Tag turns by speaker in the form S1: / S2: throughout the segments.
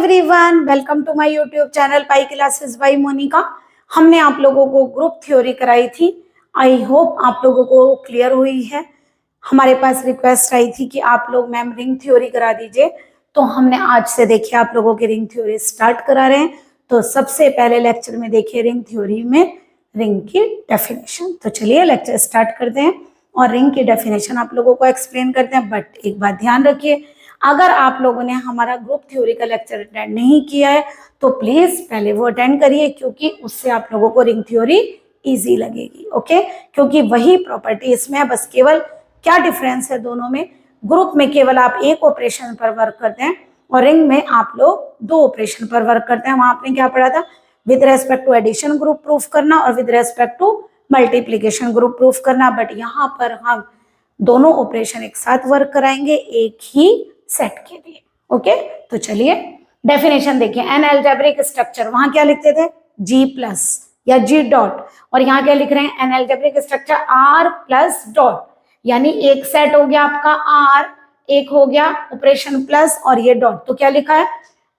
S1: Everyone, welcome to my YouTube channel Pi classes by Monica. हमने आप लोगों को ग्रुप थ्योरी कराई थी। आई होप आप लोगों को क्लियर हुई है। हमारे पास रिक्वेस्ट आई थी कि आप लोग मैम रिंग थ्योरी करा दीजिए, तो हमने आज से देखिए आप लोगों की रिंग थ्योरी स्टार्ट करा रहे हैं। तो सबसे पहले लेक्चर में देखिए रिंग थ्योरी में रिंग की डेफिनेशन। तो चलिए लेक्चर स्टार्ट करते हैं और रिंग की डेफिनेशन आप लोगों को एक्सप्लेन करते हैं। बट एक बात ध्यान रखिए, अगर आप लोगों ने हमारा ग्रुप थ्योरी का लेक्चर अटेंड नहीं किया है तो प्लीज पहले वो अटेंड करिए, क्योंकि उससे आप लोगों को रिंग थ्योरी इजी लगेगी। ओके, क्योंकि वही प्रॉपर्टी इसमें है, बस केवल क्या डिफरेंस है दोनों में। ग्रुप में केवल आप एक ऑपरेशन पर वर्क करते हैं और रिंग में आप लोग दो ऑपरेशन पर वर्क करते हैं। वहां आपने क्या पढ़ा था? With respect to addition group proof करना और with respect to multiplication group proof करना। बट यहाँ पर हम दोनों ऑपरेशन एक साथ वर्क कराएंगे एक ही सेट के लिए। ओके, तो चलिए डेफिनेशन देखिए। एन एल्जेब्रिक स्ट्रक्चर, वहां क्या लिखते थे? जी प्लस या जी डॉट, और यहाँ क्या लिख रहे हैं? An algebraic structure R plus dot, यानी एक सेट हो गया आपका आर, एक हो गया ऑपरेशन प्लस और ये डॉट। तो क्या लिखा है?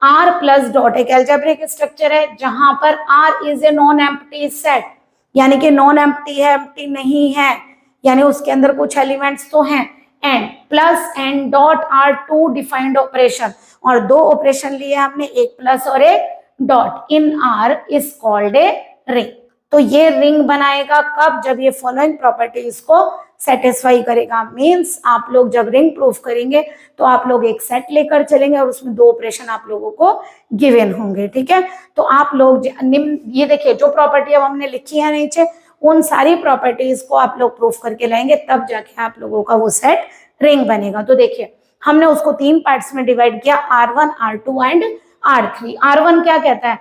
S1: आर प्लस डॉट एक एल्जेब्रिक स्ट्रक्चर है जहां पर R is a non empty set, यानी कि नॉन एम्प्टी है, एम्प्टी नहीं है, यानी उसके अंदर कुछ एलिमेंट्स तो हैं। And plus and dot are two defined operations, और दो ऑपरेशन लिए हमने, एक प्लस और एक dot, in R is called a ring. तो ये रिंग बनाएगा कब? जब ये फॉलोइंग प्रॉपर्टीज को सेटिस्फाई करेगा। मींस आप लोग जब रिंग प्रूफ करेंगे तो आप लोग एक सेट लेकर चलेंगे और उसमें दो ऑपरेशन आप लोगों को गिवन होंगे। ठीक है, तो आप लोग ये देखिए जो प्रॉपर्टी अब हमने लिखी है नीचे, उन सारी प्रॉपर्टीज को आप लोग प्रूफ करके लाएंगे, तब जाके आप लोगों का वो सेट रिंग बनेगा। तो देखिए हमने उसको तीन पार्ट्स में डिवाइड किया, R1, R2 and R3। R1 क्या कहता है?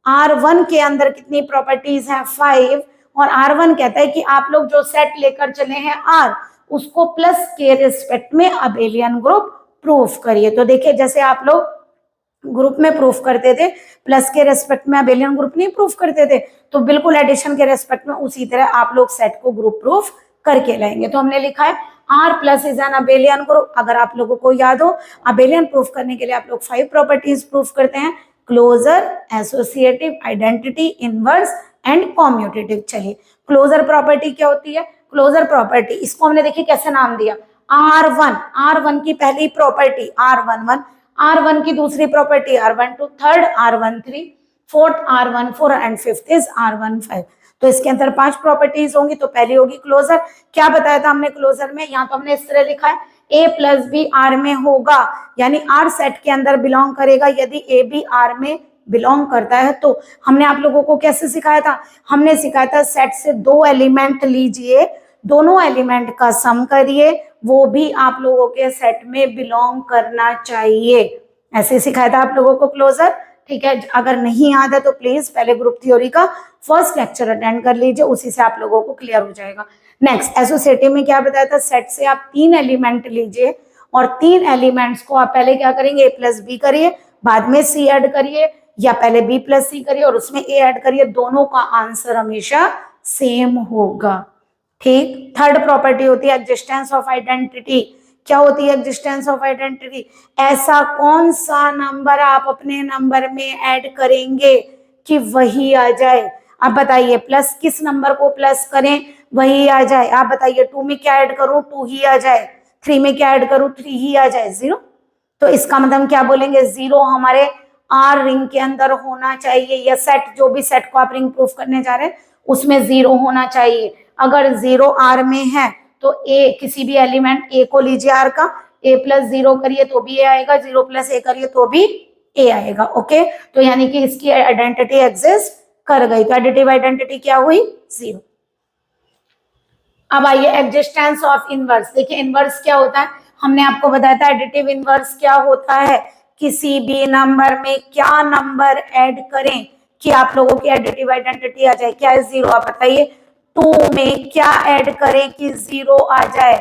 S1: R1 के अंदर कितनी प्रॉपर्टीज हैं? 5। और R1 कहता है कि आप लोग जो सेट लेकर चले हैं R, उसको प्लस के रिस्पेक्ट में अबेलियन ग्रुप प्रूफ करिए। तो देखिए जैसे आप लोग ग्रुप में प्रूफ करते थे, प्लस के रेस्पेक्ट में अबेलियन ग्रुप नहीं प्रूफ करते थे, तो बिल्कुल एडिशन के रेस्पेक्ट में उसी तरह आप लोग सेट को ग्रुप प्रूफ करके लाएंगे। तो हमने लिखा है R plus is an abelian group. अगर आप लोगों को याद हो, अबेलियन प्रूफ करने के लिए आप लोग 5 प्रॉपर्टीज प्रूफ करते हैं: closure, associative, identity, inverse and commutative. चलिए क्लोजर प्रॉपर्टी क्या होती है? क्लोजर प्रॉपर्टी, इसको हमने देखिए कैसे नाम दिया, R1 की पहली प्रॉपर्टी R11, R1 की दूसरी property R12, third R13, fourth R14 and fifth is R15। तो इसके अंदर 5 प्रॉपर्टीज होंगी। तो पहली होगी क्लोजर। क्या बताया था हमने क्लोजर में? यहाँ तो हमने इस तरह लिखा है A प्लस बी आर में होगा, यानी R सेट के अंदर बिलोंग करेगा। यदि A भी R में बिलोंग करता है तो हमने आप लोगों को कैसे सिखाया था? हमने सिखाया था सेट से 2 एलिमेंट लीजिए, दोनों एलिमेंट का सम करिए, वो भी आप लोगों के सेट में बिलोंग करना चाहिए। ऐसे सिखाया था आप लोगों को क्लोजर। ठीक है, अगर नहीं याद है तो प्लीज पहले ग्रुप थ्योरी का फर्स्ट लेक्चर अटेंड कर लीजिए, उसी से आप लोगों को क्लियर हो जाएगा। नेक्स्ट एसोसिएटिव में क्या बताया था? सेट से आप 3 एलिमेंट लीजिए और 3 एलिमेंट्स को आप पहले क्या करेंगे? A प्लस बी करिए, बाद में C ऐड करिए, या पहले B प्लस C करिए और उसमें A ऐड करिए। दोनों का आंसर हमेशा सेम होगा। ठीक, थर्ड प्रॉपर्टी होती है एग्जिस्टेंस ऑफ आइडेंटिटी। क्या होती है एग्जिस्टेंस ऑफ आइडेंटिटी? ऐसा कौन सा नंबर आप अपने नंबर में ऐड करेंगे कि वही आ जाए? आप बताइए, प्लस किस नंबर को प्लस करें वही आ जाए? आप बताइए, 2 में क्या ऐड करूं? 2 ही आ जाए। 3 में क्या ऐड करूं? 3 ही आ जाए। 0। तो इसका मतलब क्या बोलेंगे? 0 हमारे आर रिंग के अंदर होना चाहिए, या सेट जो भी सेट को आप रिंग प्रूफ करने जा रहे हैं उसमें 0 होना चाहिए। अगर 0 आर में है तो ए, किसी भी एलिमेंट ए को लीजिए आर का, ए प्लस 0 करिए तो भी ए आएगा, 0 प्लस ए करिए तो भी ए आएगा। ओके, तो यानी कि इसकी आइडेंटिटी एग्जिस्ट कर गई। तो एडिटिव आइडेंटिटी क्या हुई? 0। अब आइए एग्जिस्टेंस ऑफ इनवर्स। देखिए इनवर्स क्या होता है? हमने आपको बताया था एडिटिव इनवर्स क्या होता है, किसी भी नंबर में क्या नंबर ऐड करें कि आप लोगों की एडिटिव आइडेंटिटी आ जाए। क्या है? 0। आप बताइए 2 में क्या ऐड करें कि 0 आ जाए?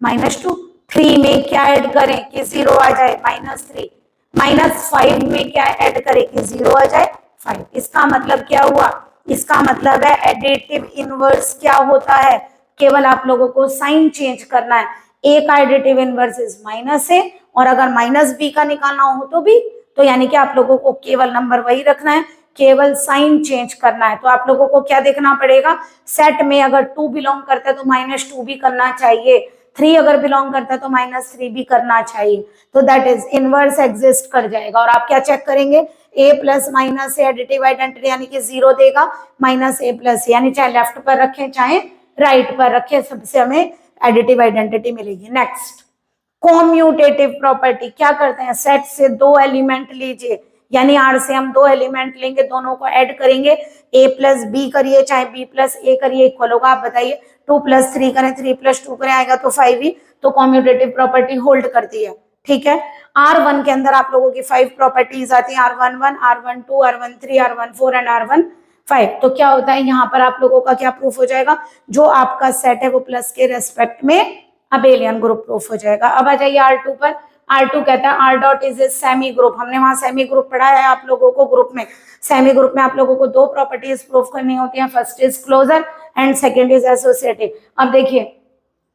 S1: -2। 3 में क्या ऐड करें कि 0 आ जाए? -3। -5 में क्या ऐड करें कि 0 आ जाए? 5। इसका मतलब क्या हुआ? इसका मतलब है एडिटिव इनवर्स क्या होता है? केवल आप लोगों को साइन चेंज करना है। ए का एडिटिव इनवर्स इज -A और अगर माइनस बी का निकालना हो तो भी, तो यानी कि आप लोगों को केवल नंबर वही रखना है, केवल साइन चेंज करना है। तो आप लोगों को क्या देखना पड़ेगा, सेट में अगर 2 बिलोंग करता है तो -2 भी करना चाहिए, 3 अगर बिलोंग करता है तो -3 भी करना चाहिए, तो दैट इज इनवर्स एग्जिस्ट कर जाएगा। और आप क्या चेक करेंगे, a प्लस माइनस से एडिटिव आइडेंटिटी यानी कि 0 देगा, -a प्लस, यानी चाहे लेफ्ट पर रखें चाहे राइट पर रखें, सबसे हमें एडिटिव आइडेंटिटी मिलेगी। नेक्स्ट, कॉम्यूटेटिव प्रॉपर्टी, क्या करते हैं, सेट से 2 एलिमेंट लीजिए, यानी आर से हम 2 एलिमेंट लेंगे, दोनों को ऐड करेंगे, a प्लस बी करिए चाहे b प्लस a करिए, इक्वल होगा। आप बताइए 2 प्लस 3 करें, 3 प्लस 2 करें, आएगा तो 5 ही, तो कॉम्यूटेटिव प्रॉपर्टी होल्ड करती है। ठीक है, R1 के अंदर आप लोगों की 5 प्रॉपर्टीज आती है, R11, R12, R13, R14 and R15। तो क्या होता है यहाँ पर आप लोगों का क्या प्रूफ हो जाएगा, जो आपका सेट है वो प्लस के रेस्पेक्ट में अबेलियन ग्रुप प्रूफ हो जाएगा। अब आ जाइए R2 पर। R2 कहता है R dot is a semi group, हमने वहां सेमी ग्रुप पढ़ा है आप लोगों को ग्रुप में। सेमी ग्रुप में आप लोगों को 2 प्रॉपर्टीज प्रूफ करनी होती हैं, first is closer and second is associative. अब देखिए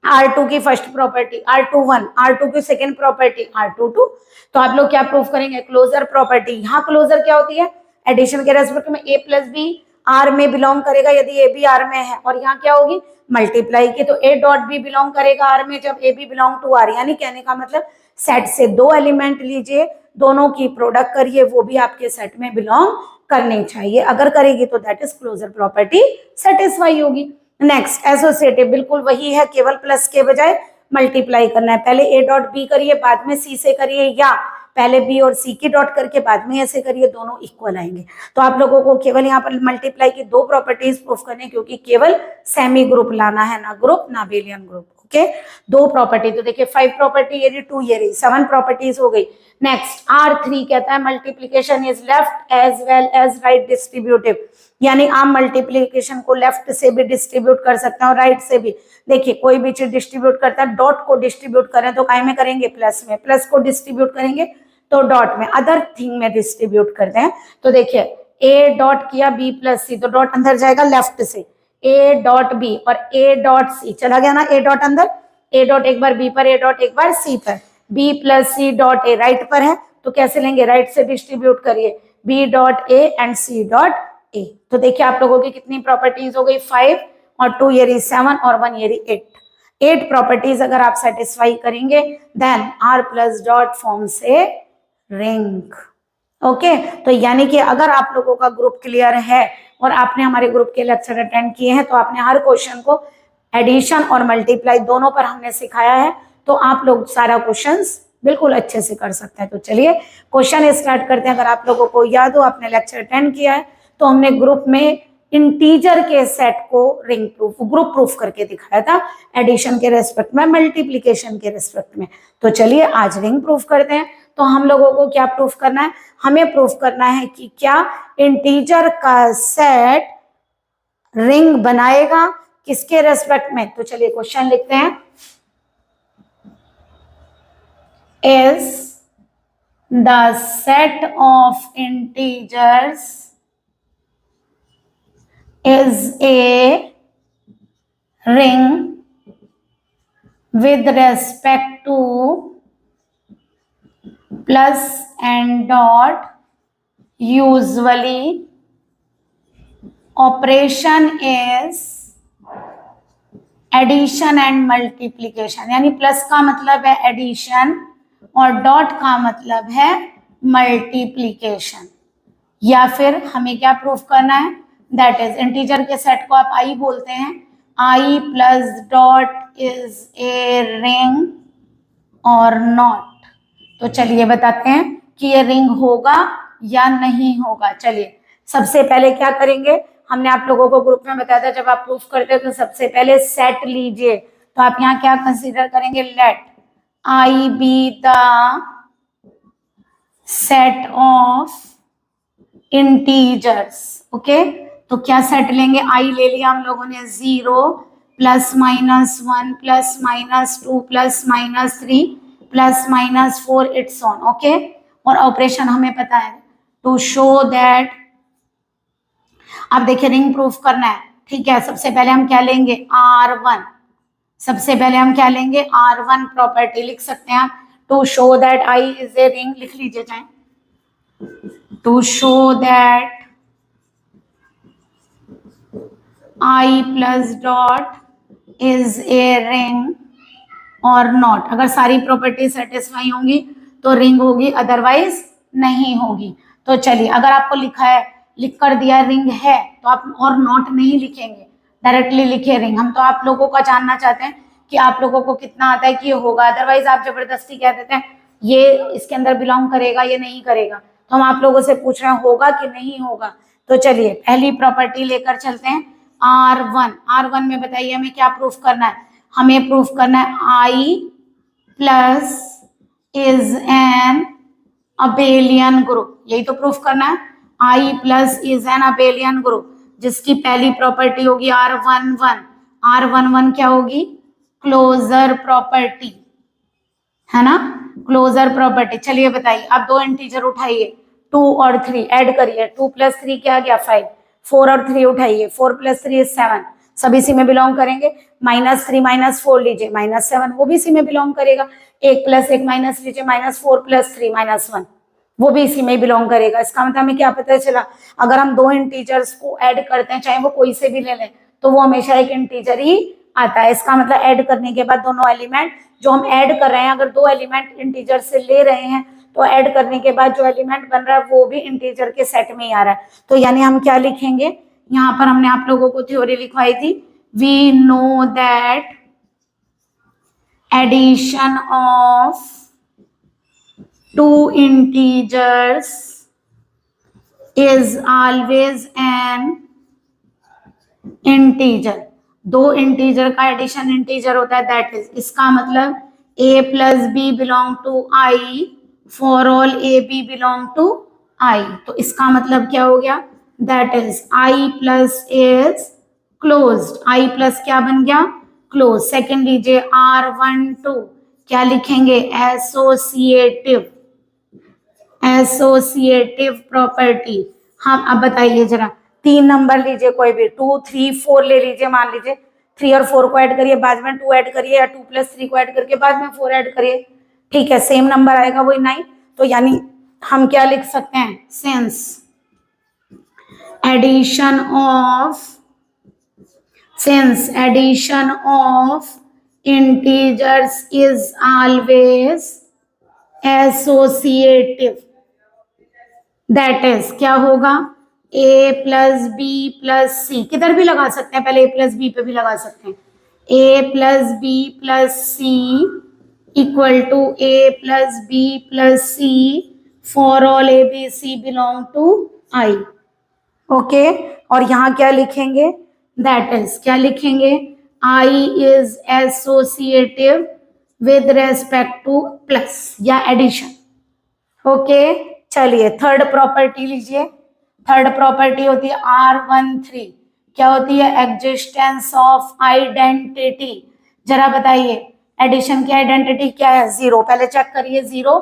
S1: R2 की फर्स्ट प्रॉपर्टी R21, R2 की सेकंड प्रॉपर्टी R22, तो आप लोग क्या प्रूफ करेंगे, क्लोजर प्रॉपर्टी। यहाँ क्लोजर क्या होती है, एडिशन के रेस्पेक्ट में a प्लस बी R में बिलोंग करेगा यदि a भी R में है, और यहाँ क्या होगी मल्टीप्लाई की, तो a डॉट बी बिलोंग करेगा R में जब a भी बिलोंग टू R, यानी कहने का मतलब सेट से 2 एलिमेंट लीजिए, दोनों की प्रोडक्ट करिए, वो भी आपके सेट में बिलोंग करनी चाहिए, अगर करेगी तो that is closure property satisfy होगी। नेक्स्ट, एसोसिएटिव बिल्कुल वही है, केवल प्लस के बजाय मल्टीप्लाई करना है, पहले a डॉट बी करिए बाद में c से करिए, या पहले b और c की डॉट करके बाद में ऐसे करिए, दोनों इक्वल आएंगे। तो आप लोगों को केवल यहाँ पर मल्टीप्लाई की 2 प्रॉपर्टीज प्रूफ करनी है, क्योंकि केवल सेमी ग्रुप लाना है, ना ग्रुप ना अबेलियन ग्रुप। ओके, 2 प्रॉपर्टी, तो देखिए 5 प्रॉपर्टी ये रही, 2 ये रही, 7 प्रॉपर्टीज हो गई। नेक्स्ट R3 कहता है multiplication is left as well as right distributive, यानी आप मल्टीप्लीकेशन को लेफ्ट से भी डिस्ट्रीब्यूट कर सकते हैं और राइट से भी। देखिए कोई भी चीज डिस्ट्रीब्यूट करता है, डॉट को डिस्ट्रीब्यूट करें तो काय में करेंगे, प्लस में, प्लस को डिस्ट्रीब्यूट करेंगे तो डॉट में, अदर थिंग में डिस्ट्रीब्यूट करते हैं। तो देखिए a डॉट किया b प्लस सी, तो डॉट अंदर जाएगा लेफ्ट से, a डॉट b और a डॉट सी चला गया ना, a डॉट अंदर, a डॉट एक बार b पर, a डॉट एक बार c पर, b plus c dot a right पर है, तो कैसे लेंगे, राइट से डिस्ट्रीब्यूट करिए, b dot a and c dot a। तो देखिए आप लोगों की कितनी प्रॉपर्टीज हो गई, 5 और 2 ये रही 7 और 1 ये रही 8 प्रॉपर्टीज अगर आप सेटिस्फाई करेंगे, then R plus dot forms a ring. Okay, तो यानी कि अगर आप लोगों का ग्रुप क्लियर है और आपने हमारे ग्रुप के लेक्चर अटेंड किए हैं, तो आपने हर क्वेश्चन को एडिशन और मल्टीप्लाई दोनों पर हमने सिखाया है, तो आप लोग सारा क्वेश्चंस बिल्कुल अच्छे से कर सकते हैं। तो चलिए क्वेश्चन स्टार्ट करते हैं। अगर आप लोगों को याद हो, आपने लेक्चर अटेंड किया है, तो हमने ग्रुप में इंटीजर के सेट को रिंग प्रूफ, ग्रुप प्रूफ करके दिखाया था, एडिशन के रेस्पेक्ट में, मल्टीप्लिकेशन के रेस्पेक्ट में। तो चलिए आज रिंग प्रूफ करते हैं। तो हम लोगों को क्या प्रूफ करना है, हमें प्रूफ करना है कि क्या इंटीजर का सेट रिंग बनाएगा, किसके रेस्पेक्ट में। तो चलिए क्वेश्चन लिखते हैं, is the set of integers is a ring with respect to plus and dot, usually operation is addition and multiplication, यानी प्लस का मतलब है एडिशन और डॉट का मतलब है मल्टीप्लीकेशन। या फिर हमें क्या प्रूफ करना है, दैट इज इंटीजर के सेट को आप आई बोलते हैं, I plus dot is a ring और नॉट। तो चलिए बताते हैं कि ये रिंग होगा या नहीं होगा। चलिए सबसे पहले क्या करेंगे, हमने आप लोगों को ग्रुप में बताया था, जब आप प्रूफ करते हैं तो सबसे पहले सेट लीजिए। तो आप यहाँ क्या कंसीडर करेंगे, let I be the set of integers. Okay, तो क्या सेट लेंगे, आई ले लिया हम लोगों ने, 0 plus minus 1 plus minus 2 plus minus 3 plus minus 4 it's on. Okay, और ऑपरेशन हमें पता है, टू शो दैट, अब देखिए रिंग प्रूफ करना है, ठीक है। सबसे पहले हम क्या लेंगे, R1, सबसे पहले हम क्या लेंगे, R1 प्रॉपर्टी लिख सकते हैं आप, to show that I is a ring, लिख लीजिए चाहे, to show that I plus dot is a ring और नॉट। अगर सारी प्रॉपर्टी सेटिस्फाई होंगी तो रिंग होगी, अदरवाइज नहीं होगी। तो चलिए, अगर आपको लिखा है, लिख कर दिया रिंग है, तो आप और नॉट नहीं लिखेंगे, डायरेक्टली लिखे रिंग। हम तो आप लोगों का जानना चाहते हैं कि आप लोगों को कितना आता है कि ये होगा, अदरवाइज आप जबरदस्ती कह देते हैं ये इसके अंदर बिलोंग करेगा, ये नहीं करेगा। तो हम आप लोगों से पूछ रहे हैं होगा कि नहीं होगा। तो चलिए पहली प्रॉपर्टी लेकर चलते हैं, R1। R1 में बताइए हमें क्या प्रूफ करना है? हमें प्रूफ करना है I plus is an abelian group, यही तो प्रूफ करना है। I plus is an abelian group, जिसकी पहली प्रॉपर्टी होगी R11। R11 क्या होगी? क्लोजर प्रॉपर्टी, है ना, क्लोजर प्रॉपर्टी। चलिए बताइए, आप दो इंटीजर उठाइए, 2 और 3 ऐड करिए, 2 प्लस 3 क्या आ गया 5, 4 और 3 उठाइए, 4 प्लस 3 इज 7, सब इसी में बिलोंग करेंगे। -3 -4 लीजिए, -7, वो भी इसी में बिलोंग करेगा। 1 प्लस 1 माइनस लीजिए, -4 प्लस 3 -1, वो भी इसी में बिलोंग करेगा। इसका मतलब हमें क्या पता चला? अगर हम दो इंटीजर्स को ऐड करते हैं, चाहे वो कोई से भी ले लें, तो वो हमेशा एक इंटीजर ही आता है। इसका मतलब ऐड करने के बाद दोनों एलिमेंट जो हम ऐड कर रहे हैं, अगर दो एलिमेंट इंटीजर से ले रहे हैं तो ऐड करने के बाद जो एलिमेंट बन रहा है वो भी इंटीजर के सेट में ही आ रहा है। तो यानी हम क्या लिखेंगे? यहाँ पर हमने आप लोगों को थ्योरी लिखवाई थी, we know that addition of two integers is always an integer. दो इंटीजर का एडिशन इंटीजर होता है, दैट इज, इसका मतलब a plus B belong to I for all A B belong to I. तो इसका मतलब क्या हो गया? That is I plus is closed, I plus क्या बन गया? क्लोज। सेकेंड लीजिए, R12 क्या लिखेंगे? Associative, associative property. हाँ अब बताइए जरा, 3 नंबर लीजिए कोई भी, 2 3 4 ले लीजिए, मान लीजिए 3 और 4 को ऐड करिए, बाद में 2 ऐड करिए, या 2 प्लस 3 को ऐड करके बाद में 4 ऐड करिए, ठीक है, सेम नंबर आएगा, वही 9। तो यानी हम क्या लिख सकते हैं? Since addition of integers is always associative, that is क्या होगा? a plus B plus c, किधर भी लगा सकते हैं, पहले a प्लस बी पे भी लगा सकते हैं, a plus B plus C equal to a plus B plus C for all A B C belong to I. Okay, और यहाँ क्या लिखेंगे? दैट इज क्या लिखेंगे? I is associative with respect to plus या एडिशन। ओके, चलिए third property लीजिए। Third property होती है R13, क्या होती है? Existence of identity. जरा बताइए, एडिशन की आइडेंटिटी क्या है? 0। पहले चेक करिए 0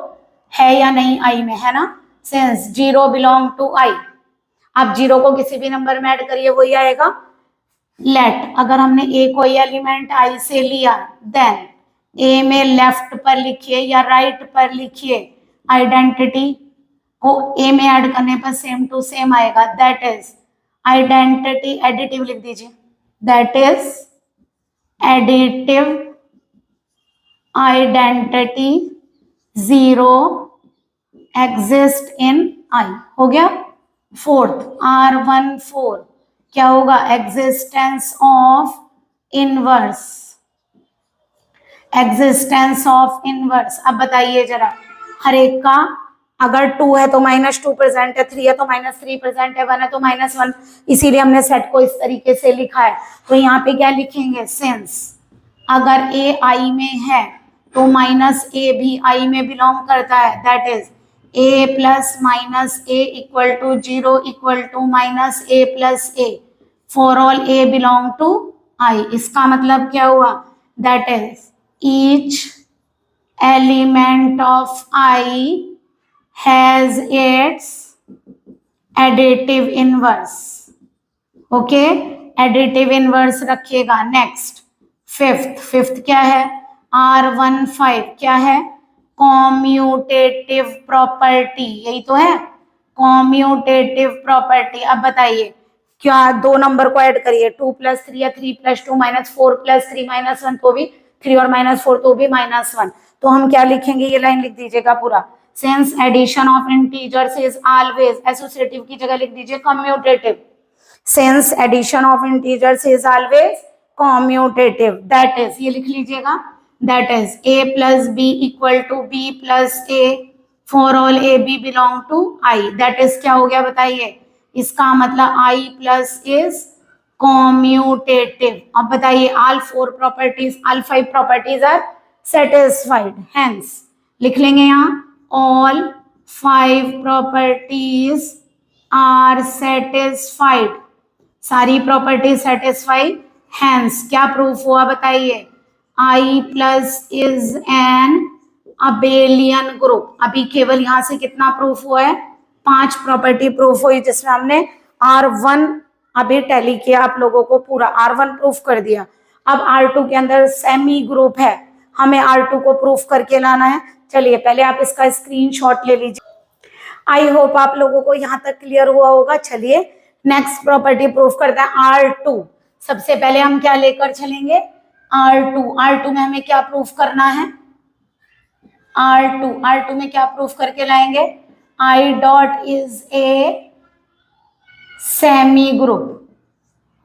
S1: है या नहीं आई में, है ना, सिंस 0 बिलोंग टू आई। आप 0 को किसी भी नंबर में ऐड करिए, वही आएगा। लेट, अगर हमने a कोई एलिमेंट i से लिया, देन a में लेफ्ट पर लिखिए या राइट पर लिखिए, आइडेंटिटी को a में ऐड करने पर सेम टू सेम आएगा, दैट इज आइडेंटिटी। एडिटिव लिख दीजिए, that is additive identity 0 exist in I. हो गया। फोर्थ R14 क्या होगा? Existence of inverse, existence of inverse. अब बताइए जरा, हर एक का अगर 2 है तो -2 प्रेजेंट है, 3 है तो -3 प्रेजेंट है, 1 है तो -1, इसीलिए हमने सेट को इस तरीके से लिखा है। तो यहाँ पे क्या लिखेंगे? सिंस अगर a i में है तो -a भी i में बिलोंग करता है, that is a plus minus a equal to 0 equal to -a plus a for all a belong to i। इसका मतलब क्या हुआ? That is each element of i has its additive inverse। Okay, additive inverse रखिएगा। Next fifth क्या है? R15 क्या है? Commutative property, यही तो है कॉम्यूटेटिव प्रॉपर्टी। अब बताइए क्या दो नंबर को ऐड करिए, 2 + 3 या 3 + 2 -4 + 3 -1 तो भी 3 और -4 तो भी -1। तो हम क्या लिखेंगे, ये लाइन लिख दीजिएगा पूरा, since addition of integers is always, associative की जगह लिख दीजिए commutative, since addition of integers is always commutative, that is, ये लिख लीजिएगा, that is a + b = b + a for all a b belong to i, that is क्या हो गया बताइए, इसका मतलब i प्लस इज कॉम्यूटेटिव। अब बताइए all 4 properties, all 5 properties are satisfied, hence लिख लेंगे यहाँ ऑल 5 प्रॉपर्टीज आर सेटिस्फाइड, सारी प्रॉपर्टी सेटिस्फाइड, हेंस क्या प्रूफ हुआ बताइए, I plus is an abelian group. अभी केवल यहां से कितना प्रूफ हुआ है, 5 प्रॉपर्टी प्रूफ हुई, जिसमें हमने R1 अभी टैली किया आप लोगों को, पूरा R1 प्रूफ कर दिया। अब R2 के अंदर सेमी ग्रुप है, हमें R2 को प्रूफ करके लाना है। चलिए पहले आप इसका स्क्रीनशॉट ले लीजिए। आई होप आप लोगों को यहाँ तक क्लियर हुआ होगा। चलिए नेक्स्ट प्रॉपर्टी प्रूफ करते हैं R2। सबसे पहले हम क्या लेकर चलेंगे, R2 में हमें क्या प्रूफ करना है, R2 में क्या प्रूफ करके लाएंगे, I dot is a semi group.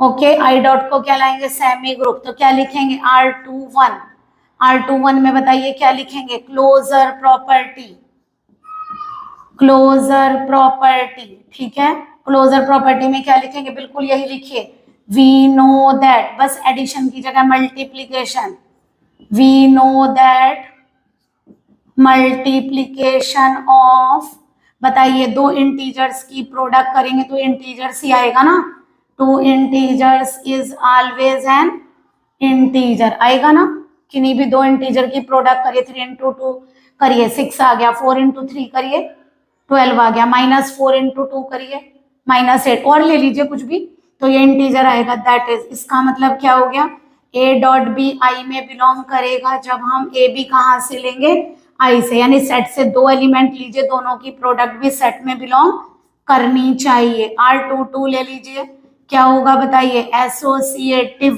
S1: Okay, I dot को क्या लाएंगे, सेमी ग्रुप। तो क्या लिखेंगे R21 में बताइए क्या लिखेंगे, क्लोजर प्रॉपर्टी, ठीक है। क्लोजर प्रॉपर्टी में क्या लिखेंगे, बिल्कुल यही लिखिए, वी नो दैट, बस एडिशन की जगह multiplication, we know that multiplication of, बताइए दो इंटीजर्स की प्रोडक्ट करेंगे तो इंटीजर्स ही आएगा ना, 2 integers is always an integer आएगा ना, किन्हीं भी दो इंटीजर की प्रोडक्ट करिए, 3 × 2 करिए 6 आ गया, 4 × 3 करिए 12 आ गया, -4 × 2 करिए -8, और ले लीजिए कुछ भी, तो ये इंटीजर आएगा, दैट इज, इसका मतलब क्या हो गया, a डॉट बी आई में बिलोंग करेगा, जब हम ए बी कहाँ से लेंगे, आई से, यानी सेट से 2 एलिमेंट लीजिए, दोनों की प्रोडक्ट भी सेट में बिलोंग करनी चाहिए। R22 ले लीजिए, क्या होगा बताइए, एसोसिएटिव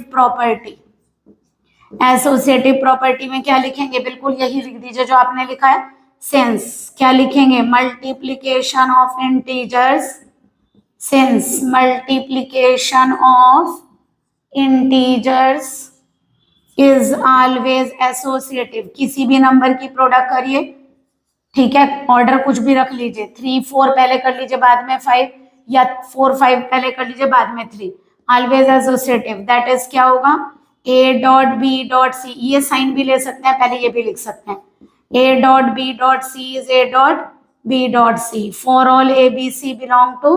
S1: प्रॉपर्टी में क्या लिखेंगे, बिल्कुल यही लिख दीजिए जो आपने लिखा है, सिंस क्या लिखेंगे, multiplication of integers, since multiplication of integers is always associative, किसी भी नंबर की प्रोडक्ट करिए, ठीक है, ऑर्डर कुछ भी रख लीजिए, 3 4 पहले कर लीजिए बाद में 5, या 4 5 पहले कर लीजिए बाद में 3, ऑलवेज एसोसिएटिव, दैट इज क्या होगा, a dot b dot c, ये साइन भी ले सकते हैं, पहले ये भी लिख सकते हैं, a dot b dot c is a dot b dot c for all a b c belong to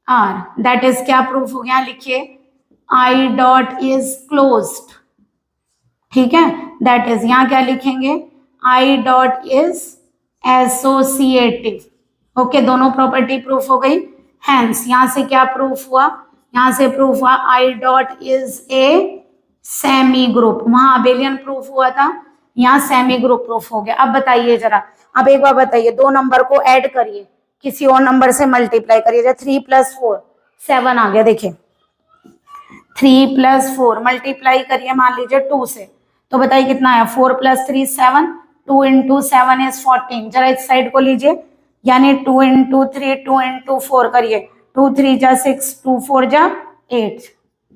S1: R, that is क्या प्रूफ हो गया, लिखिए I डॉट इज क्लोज्ड, ठीक है, दैट इज, यहाँ क्या लिखेंगे, I dot is associative. Okay, दोनों प्रॉपर्टी प्रूफ हो गई, हेंस यहाँ से क्या प्रूफ हुआ, यहाँ से प्रूफ हुआ I dot is a semi group, वहां अबेलियन प्रूफ हुआ था, यहाँ सेमी ग्रुप प्रूफ हो गया। अब बताइए जरा, अब एक बार बताइए, दो नंबर को ऐड करिए, किसी और नंबर से मल्टीप्लाई करिए, जैसे 3 + 4 7 आ गया, देखिए 3 + 4 मल्टीप्लाई करिए मान लीजिए 2 से, तो बताइए कितना आया, 4 + 3 7, 2 × 7 इज 14, जरा इस साइड को लीजिए, यानी 2 × 3 2 × 4 करिए, 2 3 जा 6 2 4 जा 8,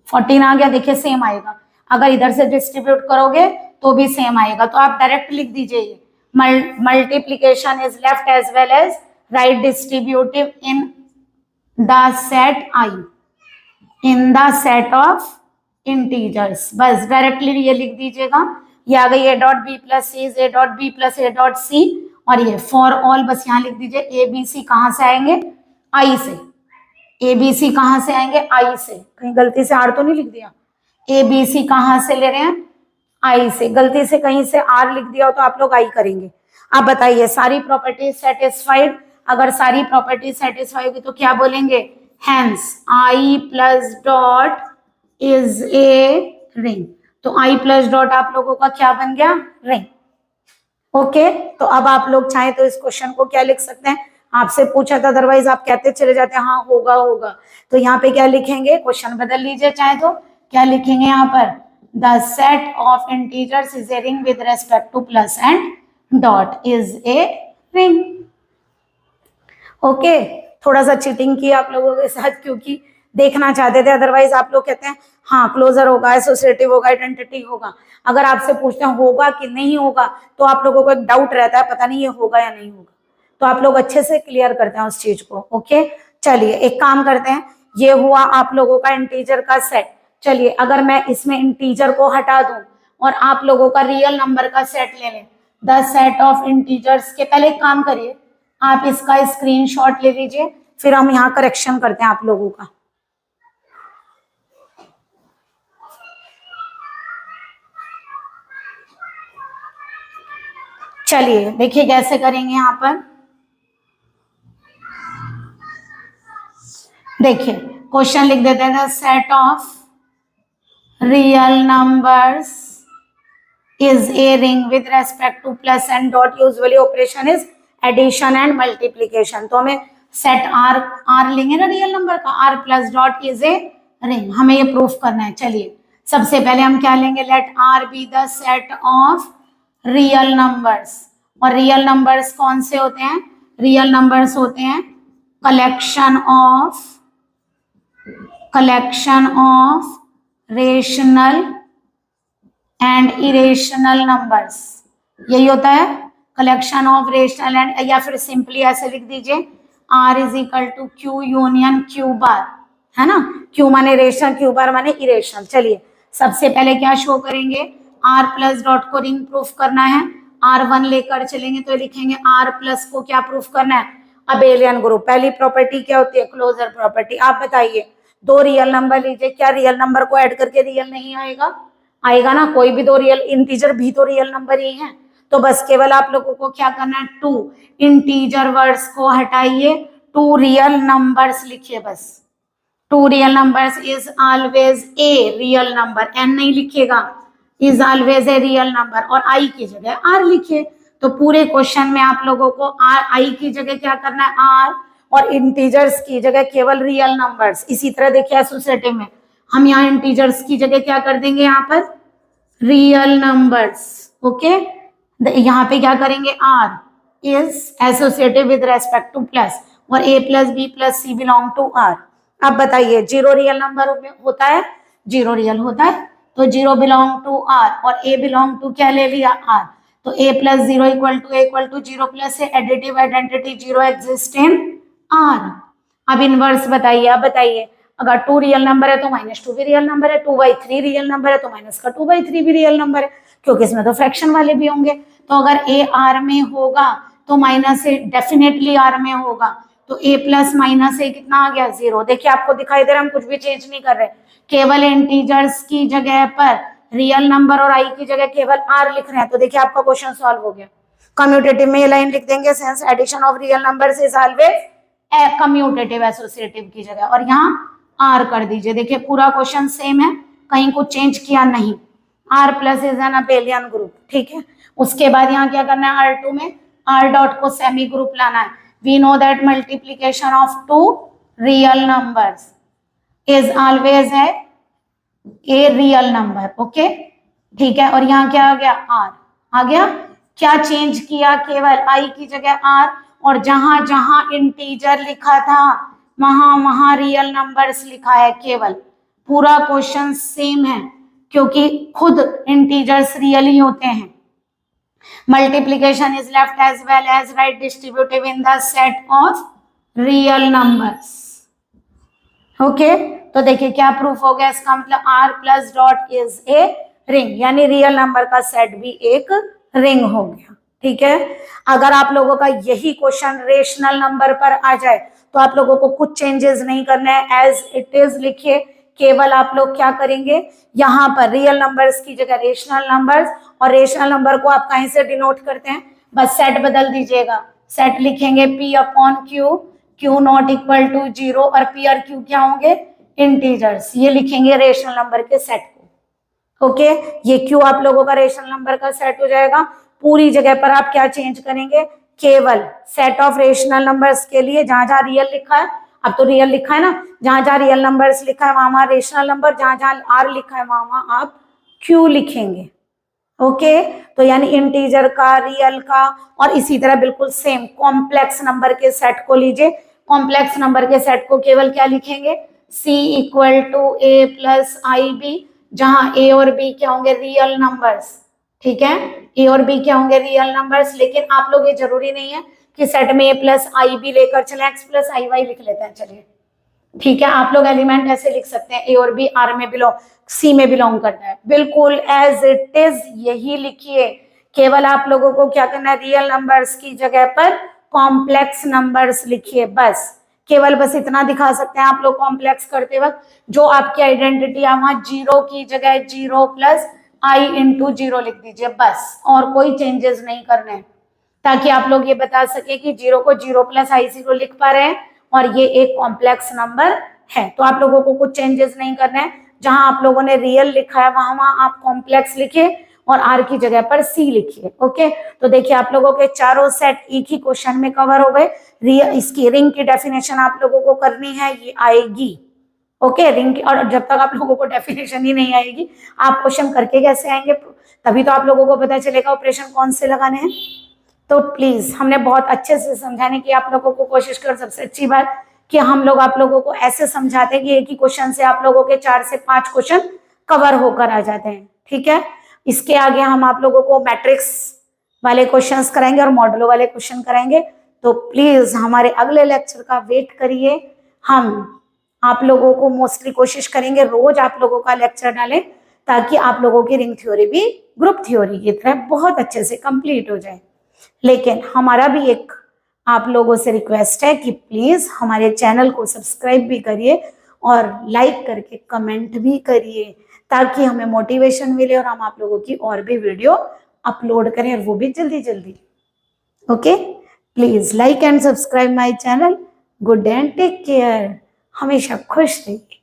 S1: 14 आ गया, देखिए सेम आएगा। अगर इधर से डिस्ट्रीब्यूट करोगे तो भी सेम आएगा, तो आप डायरेक्ट लिख दीजिए, multiplication is left as well as right distributive in the set I, in the set of integers, बस डायरेक्टली ये लिख दीजिएगा, ये आ गई a dot b plus c is a dot b plus a dot c, और ये for all, बस यहाँ लिख दीजिए ए बी सी कहाँ से आएंगे, आई से, ए बी सी कहाँ से आएंगे, आई से, कहीं गलती से आर तो नहीं लिख दिया, ए बी सी कहाँ से ले रहे हैं, आई से, गलती से कहीं से आर लिख दिया हो तो आप लोग आई करेंगे। अब बताइए सारी प्रॉपर्टी सेटिस्फाइड, अगर सारी प्रॉपर्टी सेटिस्फाई होगी तो क्या बोलेंगे, hence I plus dot is a ring, तो आई प्लस डॉट आप लोगों का क्या बन गया, रिंग। ओके, तो अब आप लोग चाहें तो इस क्वेश्चन को क्या लिख सकते हैं, आपसे पूछा था, अदरवाइज आप कहते चले जाते हैं हाँ होगा होगा, तो यहाँ पे क्या लिखेंगे, क्वेश्चन बदल लीजिए चाहे तो, क्या लिखेंगे यहाँ पर, the set of integers is a ring with respect to plus and dot is a ring. Okay, थोड़ा सा चीटिंग की आप लोगों के साथ, क्योंकि देखना चाहते थे, अदरवाइज आप लोग कहते हैं हाँ क्लोजर होगा, एसोसिएटिव होगा, आइडेंटिटी होगा, अगर आपसे पूछते हैं होगा कि नहीं होगा तो आप लोगों को एक डाउट रहता है, पता नहीं ये होगा या नहीं होगा, तो आप लोग अच्छे से क्लियर करते हैं उस चीज को। ओके, चलिए एक काम करते हैं, ये हुआ आप लोगों का इंटीजर का सेट। चलिए अगर मैं इसमें इंटीजर को हटा दूं और आप लोगों का रियल नंबर का सेट ले लें, द सेट ऑफ इंटीजर्स के, पहले एक काम करिए, आप इसका स्क्रीनशॉट ले लीजिए, फिर हम यहाँ करेक्शन करते हैं आप लोगों का। चलिए देखिए कैसे करेंगे यहाँ पर, देखिए क्वेश्चन लिख देते हैं, the set of real numbers is a ring with respect to plus and dot, usually operation is addition and multiplication, तो हमें सेट r लेंगे ना रियल नंबर का, r plus dot is a ring, हमें ये प्रूफ करना है। चलिए सबसे पहले हम क्या लेंगे, let r be the set of real numbers, और रियल नंबर्स कौन से होते हैं, रियल नंबर्स होते हैं collection of rational and irrational numbers, यही होता है कलेक्शन ऑफ रेशनल एंड, या फिर सिंपली ऐसे लिख दीजिए R is equal to Q union Q bar, है ना, Q माने रेशनल, Q बार माने इरेशनल। चलिए सबसे पहले क्या शो करेंगे, R प्लस डॉट को रिंग प्रूफ करना है, R1 लेकर चलेंगे तो लिखेंगे R प्लस को क्या प्रूफ करना है, अबेलियन ग्रुप। पहली प्रॉपर्टी क्या होती है, क्लोजर प्रॉपर्टी। आप बताइए, दो रियल नंबर लीजिए, क्या रियल नंबर को ऐड करके रियल नहीं आएगा, आएगा ना, कोई भी दो रियल, इंटीजर भी तो रियल नंबर ही है, तो बस केवल आप लोगों को क्या करना है, टू इंटीजर वर्ड्स को हटाइए, टू रियल नंबर्स लिखिए, बस two real numbers is always a real number, an नहीं लिखिएगा, is always a real number, और आई की जगह आर लिखिए। तो पूरे क्वेश्चन में आप लोगों को आर, आई की जगह क्या करना है आर, और इंटीजर्स की जगह केवल रियल नंबर्स। इसी तरह देखिए एसोसिएटिव में हम यहाँ इंटीजर्स की जगह क्या कर देंगे, यहाँ पर रियल नंबर्स। ओके, यहाँ पे क्या करेंगे, R is associative with respect to plus, और A plus B plus C belong to R. अब बताइए जीरो रियल नंबर होता है, जीरो रियल होता है, तो जीरो बिलोंग टू आर, और ए बिलोंग टू क्या ले लिया आर, तो A plus zero equal to zero plus A, additive identity zero exist in R. अब इनवर्स बताइए, अब बताइए, अगर टू रियल नंबर है तो माइनस टू भी रियल नंबर है, 2/3 रियल नंबर है तो माइनस का 2/3 भी रियल नंबर है, क्योंकि इसमें तो फ्रैक्शन वाले भी होंगे। तो अगर ए आर में होगा तो माइनस ए डेफिनेटली आर में होगा, तो ए प्लस माइनस ए कितना आ गया, 0। देखिए आपको दिखाई दे रहा है, हम कुछ भी चेंज नहीं कर रहे, केवल इंटीजर्स की जगह पर रियल नंबर और आई की जगह केवल आर लिख रहे हैं। तो देखिए आपका क्वेश्चन सॉल्व हो गया। कम्यूटेटिव में ये लाइन लिख देंगे, since addition of real numbers is always commutative associative की जगह, और यहाँ आर कर दीजिए। देखिए पूरा क्वेश्चन सेम है, कहीं कुछ चेंज किया नहीं, R plus is an abelian group, ठीक है। उसके बाद यहाँ क्या करना है, R2 में आर डॉट को सेमी ग्रुप लाना है। We know that multiplication of two real numbers is always है ए रियल नंबर, ओके ठीक है। और यहाँ क्या आ गया, आर आ गया। क्या चेंज किया, केवल आई की जगह आर, और जहां जहां इंटीजर लिखा था वहां वहां रियल नंबर्स लिखा है केवल। पूरा क्वेश्चन सेम है, क्योंकि खुद इंटीजर्स रियल ही होते हैं। Multiplication is left as well as right distributive in the set of real numbers, okay. तो देखिए क्या प्रूफ हो गया, इसका मतलब R plus dot is a ring, यानी रियल नंबर का सेट भी एक रिंग हो गया, ठीक है। अगर आप लोगों का यही क्वेश्चन रेशनल नंबर पर आ जाए तो आप लोगों को कुछ चेंजेस नहीं करना है, एज इट इज लिखिए। केवल आप लोग क्या करेंगे, यहाँ पर रियल नंबर्स की जगह रेशनल नंबर्स, और रेशनल नंबर को आप कहीं से डिनोट करते हैं, बस सेट बदल दीजिएगा। सेट लिखेंगे P upon Q, Q not equal to 0, और P और Q क्या होंगे, इंटीजर्स। ये लिखेंगे रेशनल नंबर के सेट को, ओके। ये Q आप लोगों का रेशनल नंबर का सेट हो जाएगा। पूरी जगह पर आप क्या चेंज करेंगे, केवल सेट ऑफ रेशनल नंबर्स के लिए जहां जहां रियल लिखा है, अब तो रियल लिखा है ना, जहां जहां रियल नंबर्स लिखा है वहां वहां रेशनल नंबर, जहां जहां आर लिखा है वहां वहां आप क्यू लिखेंगे। ओके, तो यानी इंटीजर का, रियल का, और इसी तरह बिल्कुल सेम कॉम्प्लेक्स नंबर के सेट को लीजिए, कॉम्प्लेक्स नंबर के सेट को केवल क्या लिखेंगे, C equal to A plus I B, जहां ए और बी क्या होंगे, रियल नंबर्स। ठीक है, ए और बी क्या होंगे, रियल नंबर्स। लेकिन आप लोग ये जरूरी नहीं है कि सेट में ए प्लस आई बी लेकर चले, एक्स प्लस आई वाई लिख लेते हैं, चलिए ठीक है, आप लोग एलिमेंट ऐसे लिख सकते हैं, ए और बी आर में बिलोंग, सी में बिलोंग करता है, बिल्कुल एज इट इज यही लिखिए। केवल आप लोगों को क्या करना है, रियल नंबर्स की जगह पर कॉम्प्लेक्स नंबर्स लिखिए, बस केवल बस इतना दिखा सकते हैं आप लोग कॉम्प्लेक्स करते वक्त। जो आपकी आइडेंटिटी है वहां जीरो की जगह जीरो प्लस आई इंटू जीरो लिख दीजिए बस, और कोई चेंजेस नहीं करने, ताकि आप लोग ये बता सके कि जीरो को जीरो प्लस आई जीरो लिख पा रहे हैं और ये एक कॉम्प्लेक्स नंबर है। तो आप लोगों को कुछ चेंजेस नहीं करना है, जहां आप लोगों ने रियल लिखा है वहां वहां आप कॉम्प्लेक्स लिखिए और आर की जगह पर सी लिखिए। ओके, तो देखिए आप लोगों के चारों सेट एक ही क्वेश्चन में कवर हो गए। इसकी रिंग की डेफिनेशन आप लोगों को करनी है, ये आएगी। ओके, रिंग की, और जब तक आप लोगों को डेफिनेशन ही नहीं आएगी आप क्वेश्चन करके कैसे आएंगे, तभी तो आप लोगों को पता चलेगा ऑपरेशन कौन से लगाने हैं। तो प्लीज, हमने बहुत अच्छे से समझाने की आप लोगों को कोशिश कर, सबसे अच्छी बात कि हम लोग आप लोगों को ऐसे समझाते हैं कि एक ही क्वेश्चन से आप लोगों के 4 से 5 क्वेश्चन कवर होकर आ जाते हैं। ठीक है, इसके आगे हम आप लोगों को मैट्रिक्स वाले क्वेश्चंस कराएंगे और मॉडलों वाले क्वेश्चन कराएंगे। तो प्लीज हमारे अगले लेक्चर का वेट करिए। हम आप लोगों को मोस्टली कोशिश करेंगे रोज आप लोगों का लेक्चर डालें, ताकि आप लोगों की रिंग थ्योरी भी ग्रुप थ्योरी की तरह बहुत अच्छे से कंप्लीट हो जाए। लेकिन हमारा भी एक आप लोगों से रिक्वेस्ट है कि प्लीज हमारे चैनल को सब्सक्राइब भी करिए और लाइक करके कमेंट भी करिए, ताकि हमें मोटिवेशन मिले और हम आप लोगों की और भी वीडियो अपलोड करें, और वो भी जल्दी जल्दी। Okay, please like and subscribe my channel. Good day and take care. हमेशा खुश रहिए।